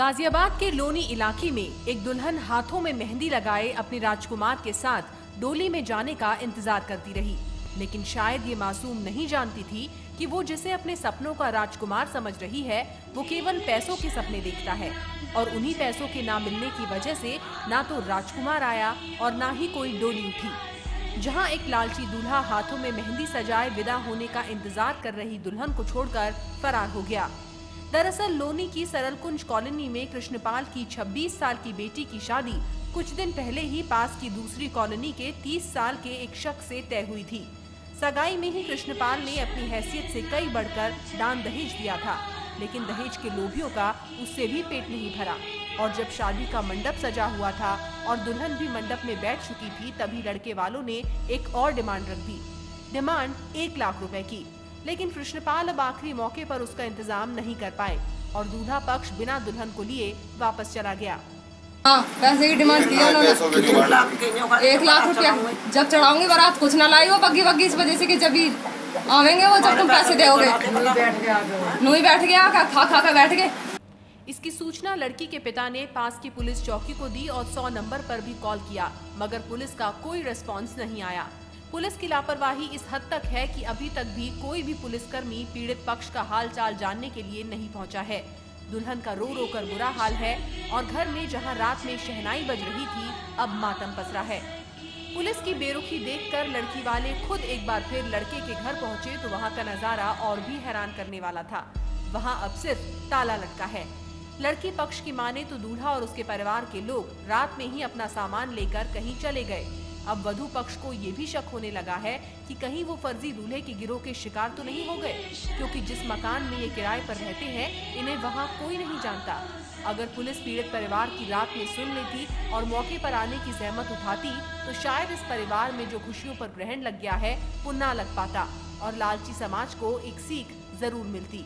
गाजियाबाद के लोनी इलाके में एक दुल्हन हाथों में मेहंदी लगाए अपने राजकुमार के साथ डोली में जाने का इंतजार करती रही, लेकिन शायद ये मासूम नहीं जानती थी कि वो जिसे अपने सपनों का राजकुमार समझ रही है वो केवल पैसों के सपने देखता है और उन्हीं पैसों के ना मिलने की वजह से ना तो राजकुमार आया और ना ही कोई डोली उठी। जहां एक लालची दूल्हा हाथों में मेहंदी सजाए विदा होने का इंतजार कर रही दुल्हन को छोड़कर फरार हो गया। दरअसल लोनी की सरलकुंज कॉलोनी में कृष्णपाल की 26 साल की बेटी की शादी कुछ दिन पहले ही पास की दूसरी कॉलोनी के 30 साल के एक शख्स से तय हुई थी। सगाई में ही कृष्णपाल ने अपनी हैसियत से कई बढ़कर दान दहेज दिया था, लेकिन दहेज के लोभियों का उससे भी पेट नहीं भरा और जब शादी का मंडप सजा हुआ था और दुल्हन भी मंडप में बैठ चुकी थी, तभी लड़के वालों ने एक और डिमांड रख दी। डिमांड 1 लाख रुपए की। लेकिन कृष्णपाल अब आखिरी मौके पर उसका इंतजाम नहीं कर पाए और दूल्हा पक्ष बिना दुल्हन को लिए वापस चला गया। हाँ, पैसे की डिमांड की उन्होंने 1 लाख रुपया। जब चढ़ाऊंगी बारात कुछ ना लाई हो बग्गी इस वजह से कि जब भी आवेंगे वो जब तुम पैसे दोगे। नूही बैठ गया खा बैठ गए। इसकी सूचना लड़की के पिता ने पास की पुलिस चौकी को दी और 100 नंबर पर भी कॉल किया, मगर पुलिस का कोई रिस्पांस नहीं आया। पुलिस की लापरवाही इस हद तक है कि अभी तक भी कोई भी पुलिसकर्मी पीड़ित पक्ष का हाल चाल जानने के लिए नहीं पहुंचा है। दुल्हन का रो रो कर बुरा हाल है और घर में जहां रात में शहनाई बज रही थी, अब मातम पसरा है। पुलिस की बेरुखी देखकर लड़की वाले खुद एक बार फिर लड़के के घर पहुंचे तो वहां का नजारा और भी हैरान करने वाला था। वहां अब सिर्फ ताला लटका है। लड़की पक्ष की माने तो दूल्हा और उसके परिवार के लोग रात में ही अपना सामान लेकर कहीं चले गए। अब वधू पक्ष को ये भी शक होने लगा है कि कहीं वो फर्जी दूल्हे के गिरोह के शिकार तो नहीं हो गए, क्योंकि जिस मकान में ये किराए पर रहते हैं इन्हें वहाँ कोई नहीं जानता। अगर पुलिस पीड़ित परिवार की रात में सुन लेती और मौके पर आने की जहमत उठाती तो शायद इस परिवार में जो खुशियों पर ग्रहण लग गया है वो ना लग पाता और लालची समाज को एक सीख जरूर मिलती।